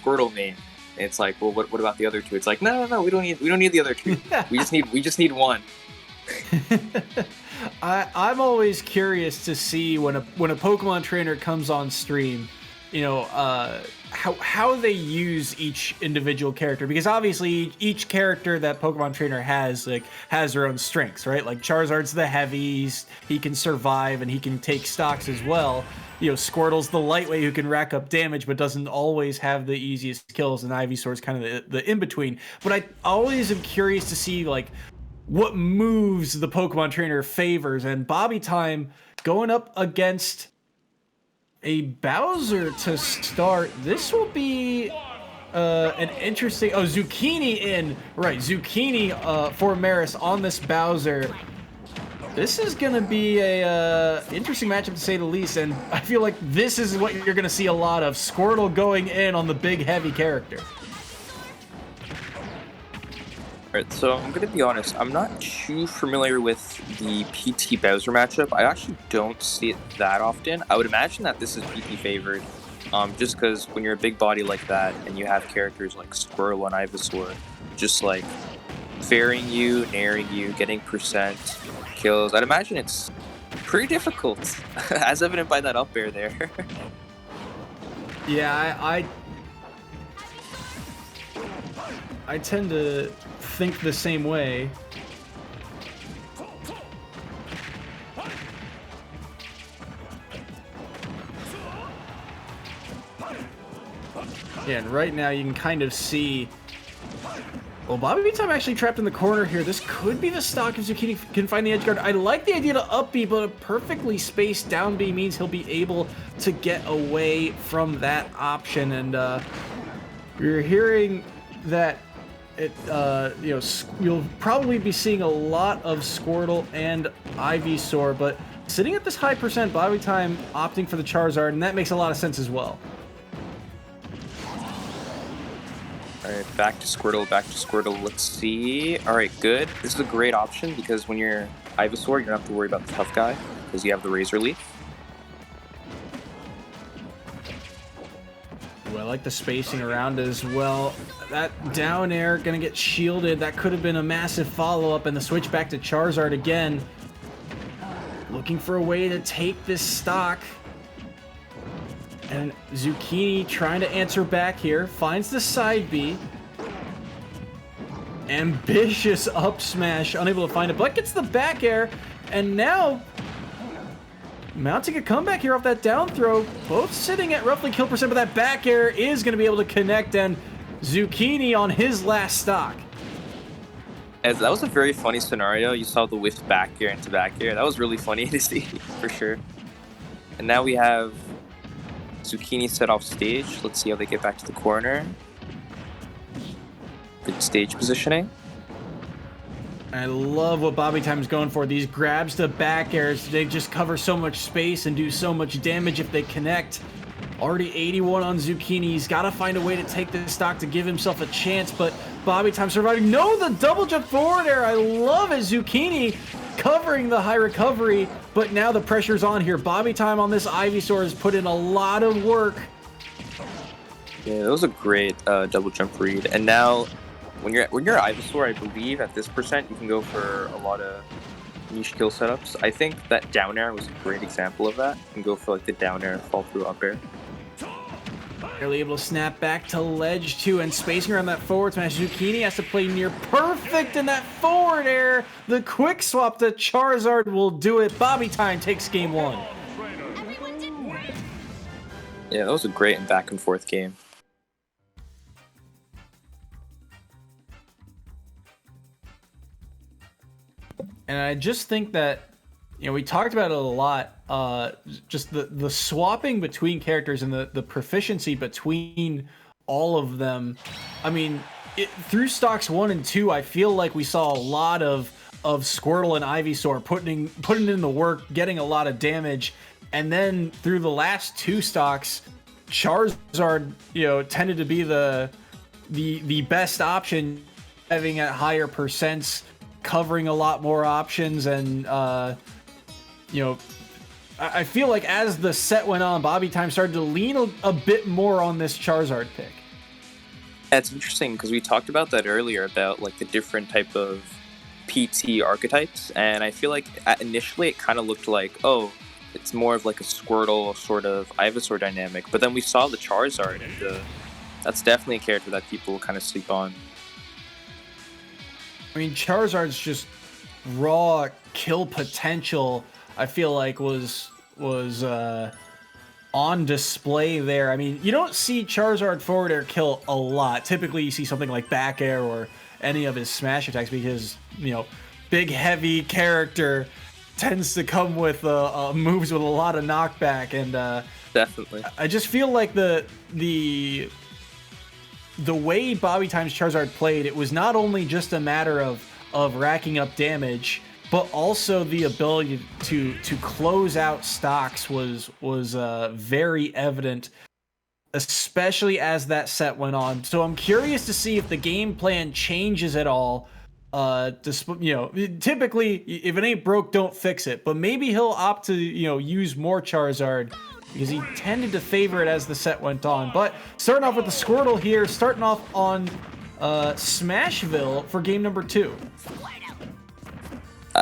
Squirtle main. And it's like, well, what about the other two? It's like, no, we don't need the other two. We just need one. I'm always curious to see when a Pokemon trainer comes on stream, you know, how they use each individual character, because obviously each character that Pokemon trainer has their own strengths, right? Like Charizard's the heavies, he can survive and he can take stocks as well. You know, Squirtle's the lightweight who can rack up damage but doesn't always have the easiest kills, and Ivysaur's kind of the in between. But I always am curious to see like what moves the Pokemon trainer favors, and BobbyTime going up against a Bowser to start. This will be an interesting... Oh, Zucchini in. Right, Zucchini for Marist on this Bowser. This is going to be a interesting matchup to say the least, and I feel like this is what you're going to see a lot of. Squirtle going in on the big heavy character. Alright, so I'm going to be honest, I'm not too familiar with the PT Bowser matchup. I actually don't see it that often. I would imagine that this is PT favored, just because when you're a big body like that and you have characters like Squirtle and Ivysaur just like varying you, nairing you, getting percent kills, I'd imagine it's pretty difficult, as evident by that up air there. Yeah, I tend to think the same way. Yeah, and right now you can kind of see... Well, BobbyTime actually trapped in the corner here. This could be the stock if Zucchini can find the edge guard. I like the idea to up B, but a perfectly spaced down B means he'll be able to get away from that option. And you're hearing that it, you know, you'll probably be seeing a lot of Squirtle and Ivysaur, but sitting at this high percent, BobbyTime opting for the Charizard, and that makes a lot of sense as well. Alright, back to Squirtle, let's see. Alright, good. This is a great option because when you're Ivysaur, you don't have to worry about the tough guy because you have the Razor Leaf. Ooh, I like the spacing around as well. That down air gonna get shielded. That could have been a massive follow-up, and the switch back to Charizard again. Looking for a way to take this stock. And Zucchini trying to answer back here. Finds the side B. Ambitious up smash. Unable to find it, but gets the back air. And now mounting a comeback here off that down throw. Both sitting at roughly kill percent, but that back air is going to be able to connect, and Zucchini on his last stock. As that was a very funny scenario. You saw the whiff back air into back air. That was really funny to see, for sure. And now we have Zucchini set off stage. Let's see how they get back to the corner. Good stage positioning. I love what BobbyTime's going for. These grabs to back airs, they just cover so much space and do so much damage if they connect. Already 81 on Zucchini. He's got to find a way to take this stock to give himself a chance, but BobbyTime surviving. No, the double jump forward air. I love it. Zucchini covering the high recovery, but now the pressure's on here. BobbyTime on this Ivysaur has put in a lot of work. Yeah, that was a great double jump read. And now, when you're Ivysaur, I believe at this percent you can go for a lot of niche kill setups. I think that down air was a great example of that. You can go for like the down air, fall through up air. Barely able to snap back to ledge 2, and spacing around that forward smash. Zucchini has to play near perfect in that forward air. The quick swap to Charizard will do it. BobbyTime takes game 1. Yeah, that was a great and back and forth game. And I just think that, you know, we talked about it a lot, just the swapping between characters and the proficiency between all of them. I mean, through stocks 1 and 2, I feel like we saw a lot of Squirtle and Ivysaur putting in the work, getting a lot of damage. And then through the last 2 stocks, Charizard, you know, tended to be the best option, having at higher percents, covering a lot more options, and you know, I feel like as the set went on, BobbyTime started to lean a bit more on this Charizard pick. That's interesting because we talked about that earlier about like the different type of PT archetypes, and I feel like initially it kind of looked like, oh, it's more of like a Squirtle sort of Ivysaur dynamic, but then we saw the Charizard, and that's definitely a character that people kind of sleep on. I mean, Charizard's just raw kill potential. I feel like was on display there. I mean, you don't see Charizard forward air kill a lot. Typically, you see something like back air or any of his smash attacks because, big heavy character tends to come with moves with a lot of knockback, and Definitely. I just feel like the way BobbyTime's Charizard played, it was not only just a matter of racking up damage, but also the ability to close out stocks was very evident, especially as that set went on. So I'm curious to see if the game plan changes at all. Typically, if it ain't broke, don't fix it. But maybe he'll opt to use more Charizard, because he tended to favor it as the set went on. But starting off with the Squirtle here, starting off on Smashville for game number 2.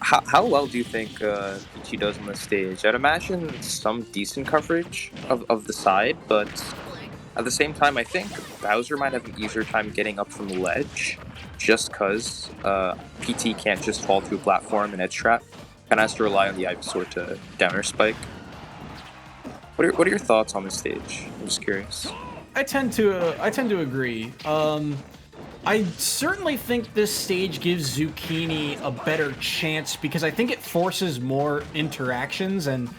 How well do you think Ichi does on the stage? I'd imagine some decent coverage of the side, but at the same time, I think Bowser might have an easier time getting up from the ledge, just because PT can't just fall through platform and edge trap. Kind of has to rely on the Ivysaur to downer spike. What are your thoughts on the stage? I'm just curious. I tend to agree. I certainly think this stage gives Zucchini a better chance because I think it forces more interactions, and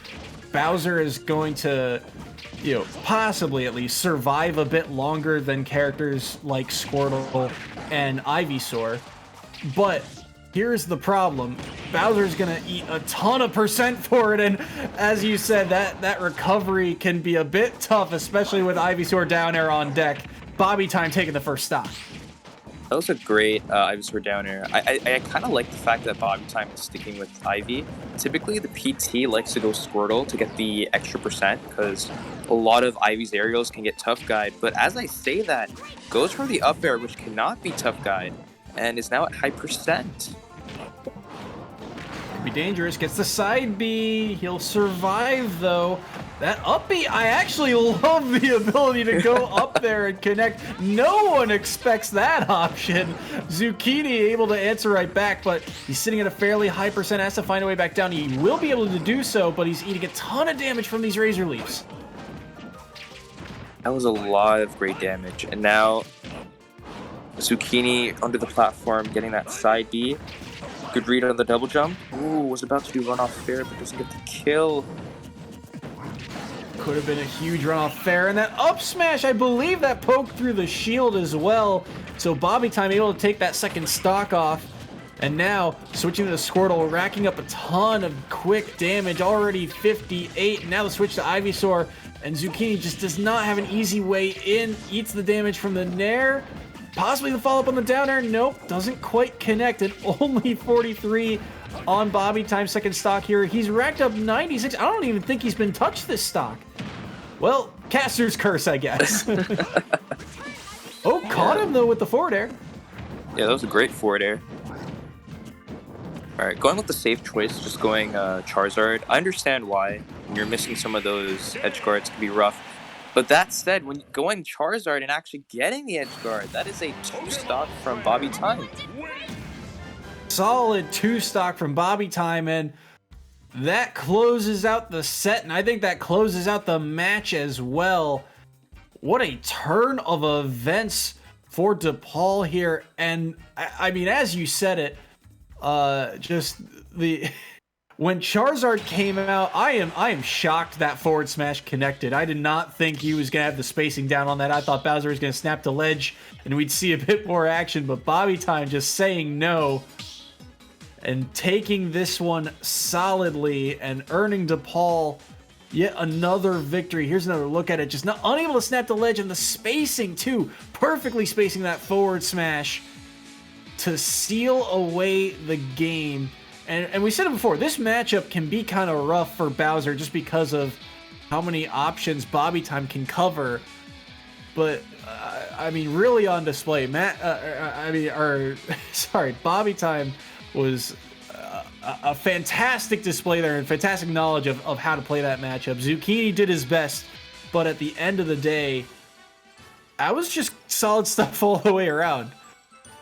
Bowser is going to, possibly at least survive a bit longer than characters like Squirtle and Ivysaur. But here's the problem. Bowser's gonna eat a ton of percent for it, and as you said, that recovery can be a bit tough, especially with Ivysaur down air on deck. BobbyTime taking the first stop. That was a great Ivysaur down air. I kind of like the fact that BobbyTime is sticking with Ivy. Typically, the PT likes to go Squirtle to get the extra percent because a lot of Ivy's aerials can get tough guide. But as I say that, goes for the up air, which cannot be tough guide, and is now at high percent. Be dangerous. Gets the side B. He'll survive though. That up B, I actually love the ability to go up there and connect. No one expects that option. Zucchini able to answer right back, but he's sitting at a fairly high percent. Has to find a way back down. He will be able to do so, but he's eating a ton of damage from these Razor Leafs. That was a lot of great damage, and now Zucchini under the platform, getting that side B. Good read on the double jump. Ooh, was about to do runoff fair, but doesn't get the kill. Could have been a huge runoff fair, and that up smash, I believe that poked through the shield as well. So BobbyTime able to take that second stock off. And now, switching to the Squirtle, racking up a ton of quick damage, already 58. Now the switch to Ivysaur, and Zucchini just does not have an easy way in. Eats the damage from the Nair. Possibly the follow-up on the down air. Nope, doesn't quite connect. And only 43 on BobbyTime's second stock here. He's racked up 96. I don't even think he's been touched this stock. Well, caster's curse, I guess. Oh, caught him, though, with the forward air. Yeah, that was a great forward air. Alright, going with the safe choice, just going Charizard. I understand why. When you're missing some of those edge guards, can be rough. But that said, when going Charizard and actually getting the edge guard, that is a 2-stock from BobbyTime. Solid 2-stock from BobbyTime, and that closes out the set, and I think that closes out the match as well. What a turn of events for DePaul here, and I mean, as you said it, just the... When Charizard came out, I am shocked that forward smash connected. I did not think he was going to have the spacing down on that. I thought Bowser was going to snap the ledge and we'd see a bit more action, but BobbyTime just saying no and taking this one solidly and earning DePaul yet another victory. Here's another look at it. Just not unable to snap the ledge, and the spacing too. Perfectly spacing that forward smash to seal away the game. And we said it before, this matchup can be kind of rough for Bowser just because of how many options BobbyTime can cover. but I mean, really on display. Sorry, BobbyTime was a fantastic display there and fantastic knowledge of how to play that matchup. Zucchini did his best, but at the end of the day, I was just solid stuff all the way around.